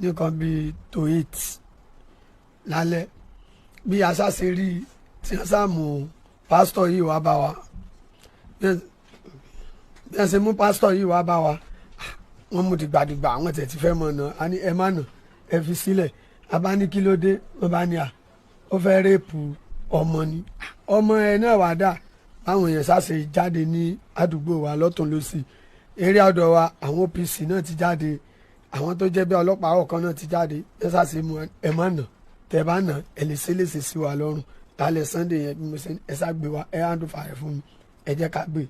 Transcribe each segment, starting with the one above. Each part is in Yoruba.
nìkan bíi to 8 lálẹ́ bí aṣáṣe rí tí wọ́n sàmù pásítọ̀ yìí wá bá wa bí wọ́n ṣe mú pásítọ̀ yìí wá bá wa wọ́n mú dìgbàdìgbà àwọn tẹ̀ ti fẹ́ mọ̀ náà a ní ẹ má nà ẹ fi sílẹ̀ a bá ní kí ló dé wọ́n bá ní ó fẹ́ rẹ́pù ọmọ ni ọmọ ẹ náà wà dà báwọn èèyàn ṣàṣe jáde ní àdúgbò wa lọ́tún lọ́sì eré ọ̀dọ̀ wa àwọn OPC náà ti jáde àwọn tó jẹ́ bí ọlọ́pàá ọ̀kan náà ti jáde ẹ ṣàṣe mú ẹ má nà tẹ bá nà ẹ lè ṣe léṣe sí wa lọ́rùn lálẹ́ Sunday yẹn bí mo ṣe ẹ ṣàgbé wa ẹ handle fire fún mi ẹ jẹ́ ká gbé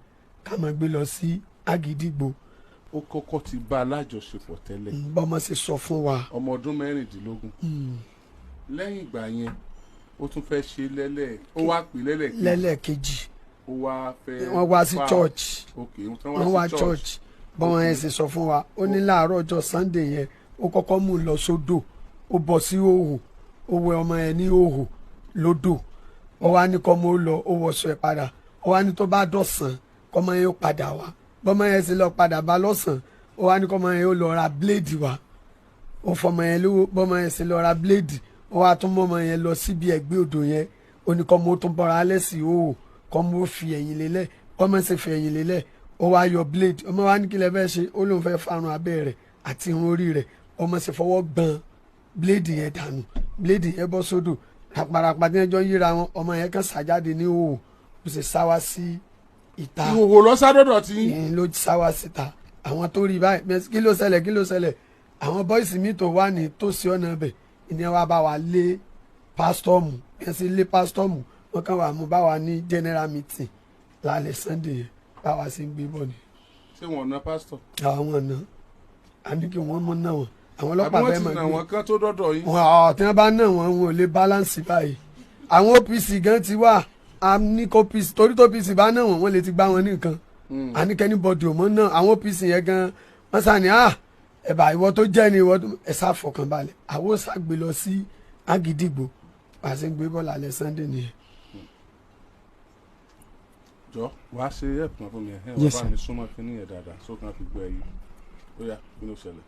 ká máa gbé lọ sí Àgídìgbò. ó kọ́kọ́ ti bá alájọṣepọ̀ tẹ́lẹ̀. bọ́mọ ṣe sọ fún wa. ọmọ ọdún 16. lẹ́yìn ìgbà yẹn ó tún fẹ́ ṣe ó wá pè lẹ́lẹ́kejì. ó wá fẹ́ wọ́n wá sí church. wọ́n wá church bọ́mọ yẹn ṣe sọ fún wa ó ní láàárọ̀ ọjọ́ Sunday yẹn ó kọ́kọ́ mú un lọ sódò ó bọ́ sí òhò ó wẹ ọmọ yẹn ní òhò lódò ó wá ní kọ́mọ ó lọ ó wọṣọ ẹ̀ padà ó wá ní tó bá dọ̀sán kọ́mọ yẹn ó padà wá bọ́mọ yẹn sì lọ padà bá lọ́sàn ó wá ní kọ́mọ yẹn ó lọ ra bíléèdì wá ó fọmọ yẹn lówó bọ́mọ yẹn sì lọ ra bíléèdì ó wá tún mọ́mọ yẹn lọ síbi ẹ̀gbẹ́ odò yẹn ó ní kọ́mọ ó tún bọ́ra alẹ́ sí òhò kọ́mọ ó fi ẹ̀yìn lélẹ̀ kọ́mọ sì fi ẹ̀yìn lélẹ̀ ó wá yọ bíléèdì ọmọ wa ní kí lẹ fẹ́ ṣe ó lóun fẹ́ farun abẹ́ rẹ̀ àti irun orí rẹ̀ ọmọ sì fọwọ́ gbọ̀n bíléèdì yẹn dànù bíléèdì yẹn bọ́ sódò àpàràpà tí wọ́n jọ yíra wọn ọmọ yẹn kan ṣàjáde ní òhò ó sì sá wá sí ìta. ìhòòhò lọ sádọ́dọ̀ tí. ìyẹn ló sá wá síta àwọn tó rí báyìí kí ló ṣẹlẹ̀ àwọn bọ́ìsì mi tó wà ní tòsí ọ̀nà ibẹ̀ ìyẹn wá bá wa lé pásítọ̀ mù yẹn sì lé pásítọ̀ mù wọ́n kàn wá mú bá wa ní general meeting lálẹ́ Sunday yẹn bá wa sí gbé bọ́ ni. ṣé wọn ná pásítọ̀. àwọn ọ̀nà àní kí wọ́n mú náà wọn àwọn ọlọ́pàá fẹ́ máa gbé. àbí wọ́n ti nà wọ́n kán tó dọ́dọ̀ yìí. tí wọ́n bá nà wọ́n wọn ò lè balance báyìí àwọn OPC gan ti wà àní kò OPC torí tó OPC bá nà wọ́n lè ti gbá wọn ní nǹkan àní kẹ́ni bọ́dì ò mọ́ náà àwọn OPC yẹn gan wọ́n sàn ní ẹ̀bà ìwọ tó jẹ́ ni ìwọ ẹ̀ sá fọkàn balẹ̀ àwọn ṣàgbé lọ sí Àgídìgbò pàṣẹ gbé bọ́ọ̀lù alẹ́ Sunday nìyẹn. jọ wàá ṣe ẹ̀pọ̀n fún mi ẹ̀ wọ́n bá mi súnmọ́ kí ní ẹ̀ dáadáa sókàn fi gbọ́ ẹ̀yìn ó yá kí ló ṣẹlẹ̀.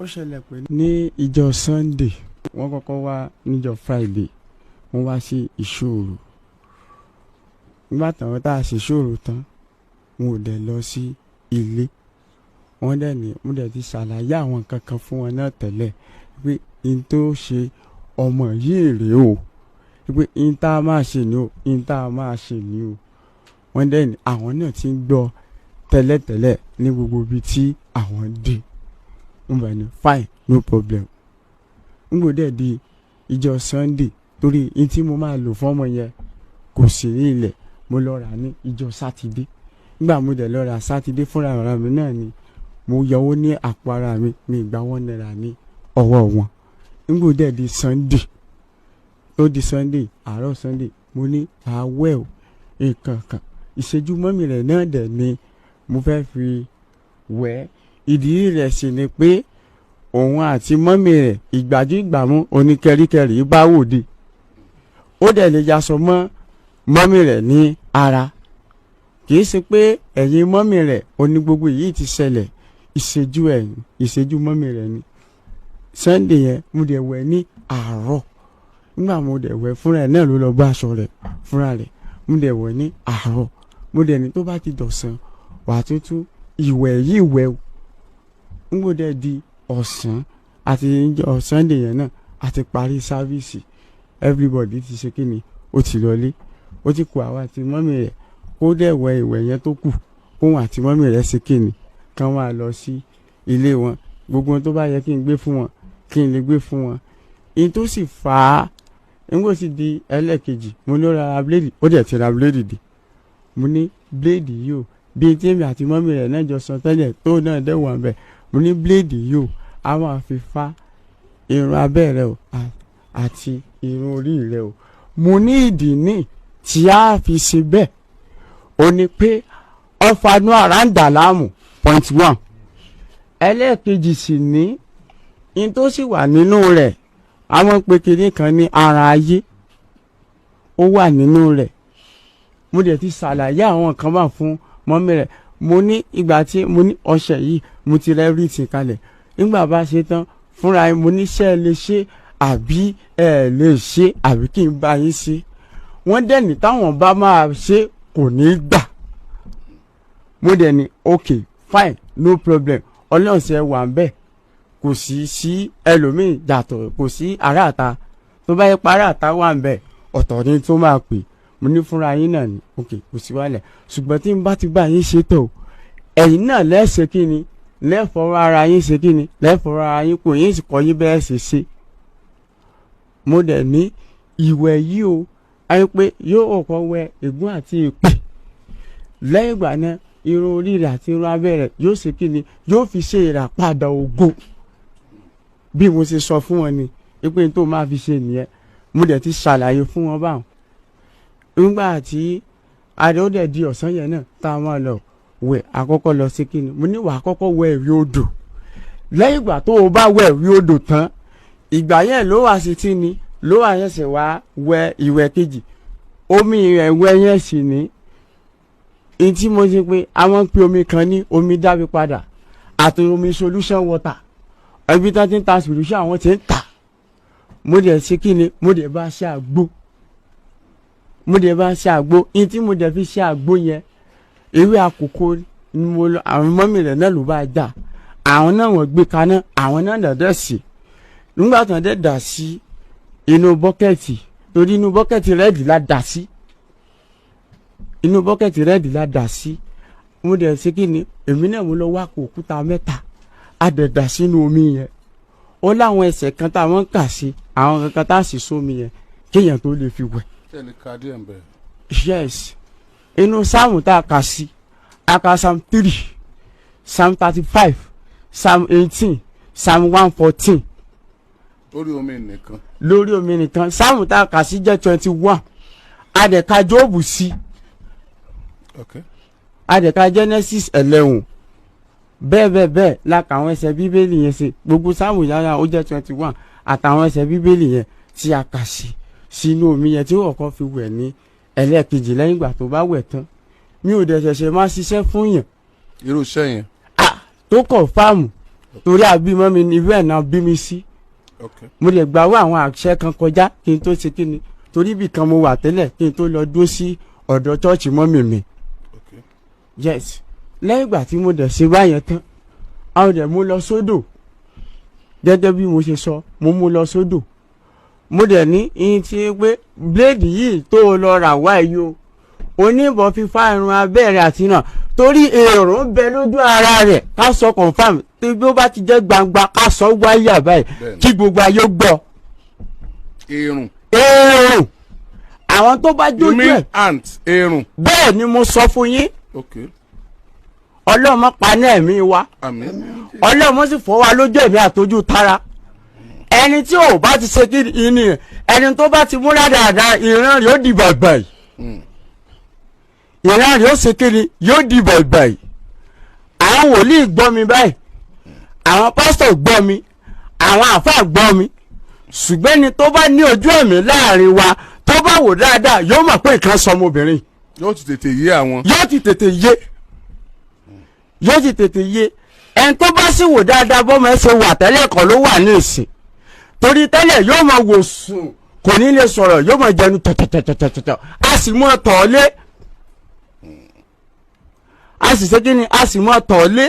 ó ṣẹlẹ̀ pé ní ìjọ Sunday wọ́n kọ́kọ́ wá níjọ Friday wọ́n wá sí ìṣòro nígbà táwọn tá a ṣe ìṣòro tán wọn ò dẹ̀ lọ sí ilé wọ́n dẹ̀ ní mo dẹ̀ ti ṣàlàyé àwọn kankan fún wọn náà tẹ́lẹ̀ pé n tó ṣe ọmọ yìí rèé o pé n tá a máa ṣe ni o n tá a máa ṣe ni o wọ́n dẹ̀ ní àwọn náà ti ń gbọ́ tẹ́lẹ̀tẹ́lẹ̀ ní gbogbo ibi tí àwọn dé ń bá ní fine no problem ń gbọ́dọ̀ di ìjọ Sunday torí n tí mo máa lò fún ọmọ yẹn kò sí ní ilẹ̀ mo lọ rà ní ìjọ Sátidé nígbà mo dẹ̀ lọ rà Sátidé fúnra ara mi náà ni mo yọwọ́ ní àpò ara mi mi ìgbà £1 ní ọwọ́ wọn ń gbọ́dọ̀ di Sunday tó di Sunday àárọ̀ Sunday mo ní àwẹ̀ o nǹkan kan ìṣẹ́jú mọ́mì rẹ̀ náà dẹ̀ ni mo fẹ́ fi wẹ̀ ìdí rẹ̀ sì ni pé òun àti mọ́mì rẹ̀ ìgbàjú ìgbàmú oníkẹ́ríkẹ́rí bá wòde ó dẹ̀ lè yaṣọ mọ́ mọ́mì rẹ̀ ní ara kì í ṣe pé ẹ̀yìn mọ́mì rẹ̀ oní gbogbo yìí ti ṣẹlẹ̀ ìṣẹ́jú mọ́mì rẹ̀ ni Sunday yẹn mo dẹ̀ wẹ̀ ní àárọ̀ nígbà mo dẹ̀ wẹ̀ fúnra ẹ̀ náà ló lọ gbá aṣọ rẹ̀ fúnra rẹ̀ mo dẹ̀ wẹ̀ ní àárọ̀ mo dẹ̀ ní tó bá ti dọ̀sán wà tuntun ìwẹ̀ yìí wẹ̀ o ń gbọ́dọ̀ di ọ̀sán àti Sunday yẹn náà àti parí sáfíìsì everybody ti ṣe kíni ó ti lọlé ó ti kó àwa àti mọ́mì rẹ̀ kó dẹ̀ wẹ̀ ìwẹ̀ yẹn tó kù kóhun àti mọ́mì rẹ̀ ṣe kíni kán wá lọ sí ilé wọn gbogbo tó bá yẹ kí n gbé fún wọn kí n lè gbé fún wọn in tó sì fà á nígbà tí di ẹlẹ́ẹ̀kejì mo ló ra bíléèdì ó dẹ̀ ti ra bíléèdì dé mo ní bíléèdì yìí o bíi tí èmi àti mọ́mì rẹ̀ náà jọ sọ tẹ́lẹ̀ tó náà dẹ̀ wọ̀n bẹ̀ mo ní bíléèdì yìí o a máa fi fá irun abẹ́ rẹ o àti irun orí rẹ o mo ní ìdí ní tí a fi ṣe bẹ́ẹ̀ o ní pé ọ̀fanú àràǹdà láàmú .1 ẹlẹ́ẹ̀kejì sì ní in tó sì wà nínú rẹ̀ àwọn pé kinní kan ní ara ayé ó wà nínú rẹ̀ mo dẹ̀ ti ṣàlàyé àwọn kan wà fún mọ́mí rẹ̀ mo ní ìgbà tí mo ní ọṣẹ yìí mo ti rẹ́ rí ti kalẹ̀ nígbà bá ṣe tán fúnra yín mo níṣẹ́ lè ṣe àbí ẹ lè ṣe àbí kí n bá yín ṣe. Wọ́n dẹ̀ ní táwọn bá máa ṣe kò ní gbà. Mo dẹ̀ ní okay fine no problem ọlọ́run ṣe wà ń bẹ̀ kò sí ẹlòmíì yàtọ̀ kò sí aráàta tó bá yẹ pa aráàta wà ń bẹ̀ ọ̀tọ̀ ni tó máa pè. Mo ní fúnra yín náà ni okay kò sí wàhálà ṣùgbọ́n tí n bá ti bá yín ṣe tó ẹ̀yin náà lẹ́sẹ̀ kí ni lẹ́fọ̀ọ́ ara yín ṣe kí ni lẹ́fọ̀ọ́ ara yín kò yín sì kọ́ yín bẹ́ẹ̀ ṣe ṣe. Mo dẹ̀ ní ìwẹ̀ yìí o ayé pé yóò kọ́ wẹ ègún àti èpè lẹ́yìn ìgbà náà irun orí rẹ̀ àti irun abẹ́ rẹ̀ yóò ṣe kí ni yóò fi ṣe ìràpadà ògo bí mo ṣe sọ fún wọn ni pé tó máa fi ṣe nìyẹn. Mo dẹ̀ ti ṣàlàyé fún wọn báwọn nígbà tí adé dẹ̀ di ọ̀sán yẹn náà tá a máa lọ wẹ̀ àkọ́kọ́ lọ sí kí ni mo ní wàá kọ́kọ́ wẹ̀ ìwé odò lẹ́yìn ìgbà tó o bá wẹ̀ ìwé odò tán ìgbà yẹn ló wà sí tí ni ló wà yẹn sì wá wẹ̀ ìwẹ̀ kejì omi ìwẹ̀ yẹn sì ní ìtí mo ṣe pé àwọn pe omi kan ní omi dábí padà àti omi solution water ẹbí tó ti ń ta solution àwọn ti ń tà. Mo dẹ̀ ṣe kí ni mo dẹ̀ bá ṣe àgbo ìtí mo dẹ̀ fi ṣe àgbo yẹn ewé àkókò ni mo lọ àwọn mọ́mì rẹ̀ náà ló bá dà àwọn náà wọ́n gbé kaná àwọn náà dàdẹ́ sí nígbà tí wọ́n dẹ̀ dà sí inú bọ́kẹ́tì torí inú bọ́kẹ́tì rẹ́ẹ̀dì la dà sí mo dẹ̀ ṣe kí ni èmi náà mo lọ wá kó òkúta mẹ́ta a dẹ̀ dà sínú omi yẹn ó láwọn ẹsẹ̀ kan táwọn ń kà sí àwọn kankan tá a sì sómi yẹn kéèyàn tó lè fi wẹ̀. Yes inú sáàmù tá a kà sí a kà psalm 3 psalm 35 psalm 18 psalm 114. lórí omi nìkan sáàmù tá a kà sí jẹ́ 21 adẹ̀ka jóòbù sí adẹ̀ka genesis 11 bẹ́ẹ̀ la kà àwọn ẹsẹ̀ bíbélì yẹn sí gbogbo sáàmù yàrá ó jẹ́ 21 àtàwọn ẹsẹ̀ bíbélì yẹn tí a kà sí sínú omi yẹn tí ó kọ́kọ́ fi wẹ̀ ní ẹlẹ́ẹ̀kejì lẹ́yìn ìgbà tó bá wẹ̀ tán. Mi ò dẹ̀ ṣẹ̀ṣẹ̀ máa ṣiṣẹ́ fún yàn. Irú iṣẹ́ yẹn. Tó kọ̀ fáàmù torí àbímọ mi ní bẹ́ẹ̀ náà bí mi sí. Mo lè gbàwọ́ àwọn àṣẹ kan kọjá kí n tó ṣe kí ni torí ibì kan mo wà tẹ́lẹ̀ kí n tó lọ dúró sí ọ̀dọ̀ chọ́ọ̀chì mọ́mì mi. Yes lẹ́yìn ìgbà tí mo dẹ̀ ṣe báyẹn tán àwọn dẹ̀ mo lọ sódò gẹ́gẹ́ bí mo ṣe sọ mo lọ sódò mo dẹ̀ ní ìyìn tí pé bíléèdì yìí tó lọ rà wá yìí o oníbọn fífa irun abẹ́rẹ́ àti náà torí èrò ń bẹ lójú ara rẹ̀ ká sọ confam tí bí ó bá ti jẹ́ gbangba ká sọ wáyé àbáyé kí gbogbo ayé gbọ́. Èrùn. Àwọn tó bá jójú ẹ̀. You mean ant èrùn. Bẹ́ẹ̀ ni mo sọ fún yín. Ọlọ́run má pa ní ẹ̀mí wa. Ọlọ́run sì fọ́ wa lójú ẹ̀mí àtọ́jú tara. Ẹni tí ò bá ti ṣe kí ni ẹni tó bá ti múra dáadáa ìran rẹ̀ ó di bàbàì. Ìran rẹ̀ ó ṣe kí ni yóò di bàbàì. Àwọn wòlíì gbọ́ mi báyìí. Àwọn pásítọ̀ gbọ́ mi. Àwọn àfáà gbọ́ mi. Ṣùgbọ́n ẹni tó bá ní ojú ẹ̀mí láàrin wa tó bá wò dáadáa yóò mọ̀ pé nǹkan sọmọbìnrin. Yóò ti tètè yé àwọn. Yóò ti tètè yé. Ẹni tó bá sì wò dáadáa bọ́mọ ẹ ṣe wà tẹ́lẹ̀ kan ló wà ní ìsìn. Torí tẹ́lẹ̀ yóò máa wò sùn kò ní lè sọ̀rọ̀ yóò máa jẹnu tọ̀tọ̀tọ̀tọ̀tọ̀ a sì mọ́ tọ̀ lé. A sì ṣe kí ni a sì mọ́ tọ̀ lé.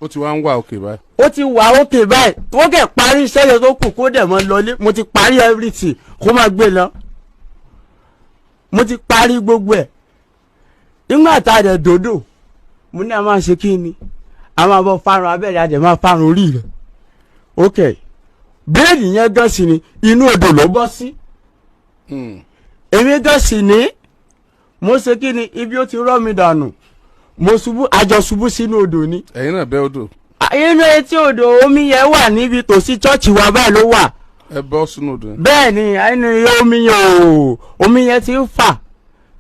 Ó ti wá ń wà òkè báyìí. Ó ti wà òkè báyìí tó kẹ̀ parí iṣẹ́ yẹn tó kù kó dẹ̀ mọ́ lọlé mo ti parí everything kó máa gbé lọ. Mo ti parí gbogbo ẹ̀. Nígbà tá a dẹ̀ dòdò mo ní a máa ṣe kí ni a máa bọ́ fárun abẹ́rẹ́ a dẹ̀ máa fárun orí rẹ̀. Ok bíléèdì yẹn gan sí ni inú odò ló bọ́ sí. Èmi gan sì ní mo ṣe kí ni ibi ó ti rọ́ mi dànù mo ṣubú àjọ ṣubú sínú odò ni. Ẹ̀yin náà bẹ́ odò. Inú etí odò omi yẹn wà níbi tòsí chọ́ọ̀chì wa báyìí ló wà. Ẹ bọ́ sínú odò. Bẹ́ẹ̀ ni inú omi yẹn ti ń fà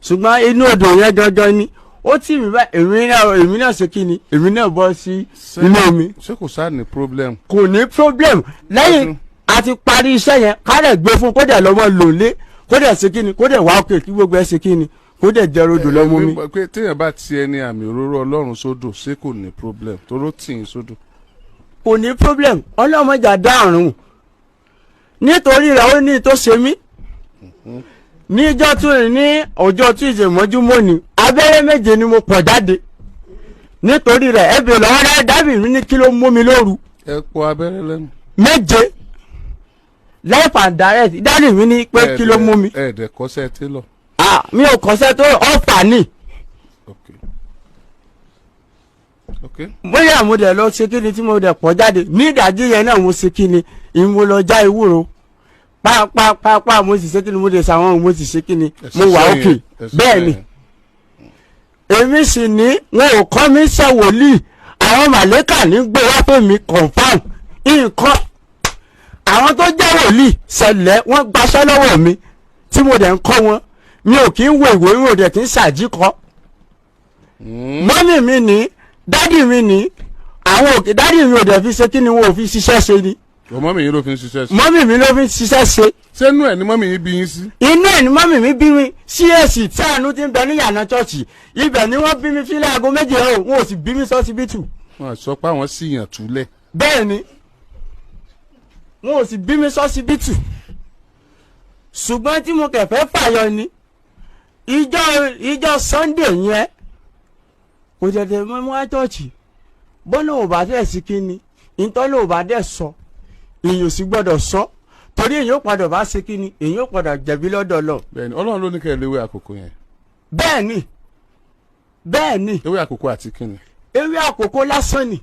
ṣùgbọ́n inú odò yẹn gangan ni ó tì mí báyìí èmi náà ṣe kí ni èmi náà bọ́ sí inú omi. Ṣé kò sáà ní problem. Kò ní problem lẹ́yìn àti parí iṣẹ́ yẹn ká dẹ̀ gbé fún kó dẹ̀ lọ́mọ lòlé kó dẹ̀ ṣe kí ni kó dẹ̀ wá òkè kí gbogbo ẹ̀ ṣe kí ni kó dẹ̀ jẹ́ rodò lọ́mọ mi. Pé téèyàn bá ti ẹni àmì òróró Ọlọ́run sódò ṣé kò ní problem toró tì í sódò. kò ní problem ọlọ́mọdé àdáàrùn nítorí rẹ̀ ó ní tó ṣe mí níjọ́ tún ní ọjọ́ tí ìṣèmọ́júmọ́ ni abẹ́rẹ́ méje ni mo pọ̀ jáde nítorí rẹ̀ ẹ̀bẹ̀ lọ́wọ́ rẹ̀ dábì mi ní kí ló mú mi lóru. ẹ pọ abẹ́rẹ́ lẹ́nu. méje life and direct dábì mi ní pé kí ló mú mi. ẹ̀ẹ́dẹ̀ kọ́sẹ́ télọ̀. mi ò kọ́sẹ́ tó ọ̀fà ni. bóyá mo dẹ̀ lọ ṣe kí ni tí mo dẹ̀ pọ̀ jáde ní ìdájí yẹn náà mo ṣe kí ni ìmo lọ já ewúro pápápápá mo sì ṣe kí ni mo dẹ̀ sàwọn mo sì ṣe kí ni mo wà òkè bẹ́ẹ̀ ni. èmi sì ní wọn ò kọ́ mi ṣe wòlíì àwọn màlẹ́kà ní gbé wá fún mi confam nǹkan àwọn tó jẹ́ wòlíì ṣẹlẹ̀ wọ́n gbaṣẹ́ lọ́wọ́ mi tí mo dẹ̀ ń kọ́ wọn mi ò kí ń wo ìwé mi ò dẹ̀ kí ń ṣàjíkọ́. mọ́mì mi ní dádì mi ní àwọn òkè dádì mi ò dẹ̀ fi ṣe kí ni wọn ò fi ṣiṣẹ́ ṣe ni. mọ́mì yín ló fi ń ṣiṣẹ́ ṣe. mọ́mì mi ló fi ń ṣiṣẹ́ ṣe. sẹ́nu ẹ̀ ni mọ́mì yín bí yín sí. inú ẹ̀ ni mọ́mì mi bí mi CAC tí àánú ti ń bẹ ní yànà chọ́ọ̀chì ibẹ̀ ni wọ́n bí mi fílẹ̀ aago méje ọ̀hún wọn ò sì bí mi sọ́sibítù. wọ́n sọ pé àwọn sì yàn túlẹ̀. bẹ́ẹ̀ ni wọn ò sì bí mi sọ́sibítù ṣùgbọ́n tí mo kẹ̀fẹ́ fàyọ ni ìjọ Sunday yẹn kò tètè mọ́ wá chọ́ọ̀chì bọ́lá ò bá dẹ̀ sí kínni ìtọ́lá ò bá dẹ̀ sọ èyàn sì gbọ́dọ̀ sọ torí èyàn padà bá ṣe kínni èyàn padà jẹ̀bi lọ́dọ̀ lọ. bẹ́ẹ̀ni Ọlọ́run ló ní kẹ́ ẹ léwé àkókò yẹn. bẹ́ẹ̀ni bẹ́ẹ̀ni. ewé àkókò àti kínni. ewé àkókò lásán ni.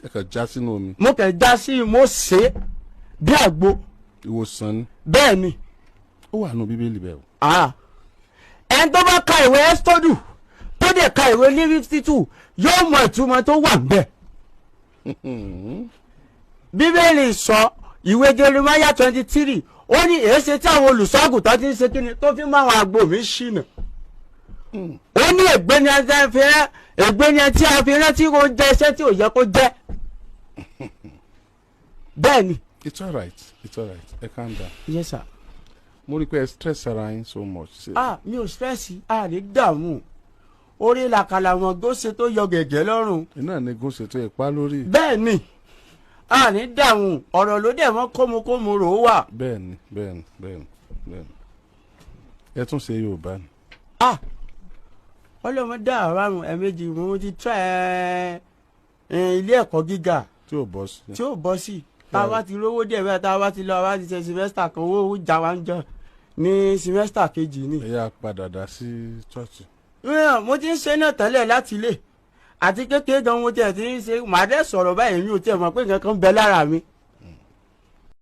ẹ kàn já sínú omi. mo kàn já sí mo ṣe é bí àgbo. ìwòsàn ni. bẹ́ẹ̀ni. ó wà nù bíbélì bẹ́ẹ̀ o. ẹni tó bá ka ìwé ẹ́sítọ́dù tó dẹ̀ ka ìwé ní 52 yóò mọ ìtumọ̀ tó wà bẹ́ẹ̀. bíbélì sọ ìwé Jeremáyà 23 ó ní èéṣe tí àwọn olùṣọ́àgùntàn ti ń ṣe kíni tó fi máa wọn àgbo mi ṣìnà. ó ní ègbé ni tí a fi rántí kó jẹ iṣẹ́ tí ò yẹ kó jẹ́. bẹ́ẹ̀ ni. it's alright ẹ calm down. yes sir. mo rí i pé ẹ stress ara yín so much. mi ò stress ní dààmú orí làkàlà wọn gòsè tó yọ gẹ̀gẹ́ lọ́rùn. iná ni gòsè tó ipa lórí. bẹ́ẹ̀ ni ní dààmú ọ̀rọ̀ ló dẹ̀ mọ́ kómokómo rò ó wà. bẹ́ẹ̀ni ẹ tún ṣe Yorùbá ni. ọlọ́mọ dá àrùn ẹ̀ẹ̀mejì mo ti try ilé ẹ̀kọ́ gíga. tí ò bọ́ sí. tá a bá ti rówó díẹ̀ bẹ́ẹ̀ tá a bá ti lọ a bá ti ṣe semester kan owó jà wá ń jọ ní semester kejì ni. ẹ yà padà dá sí chọ́ọ̀chì. mo ti ń ṣe náà tẹ́lẹ̀ láti ilé àti kékeré gan mo tiẹ̀ ti ń ṣe màá dẹ́ sọ̀rọ̀ báyìí mi ò tiẹ̀ mọ̀ pé nǹkan kan bẹ lára mi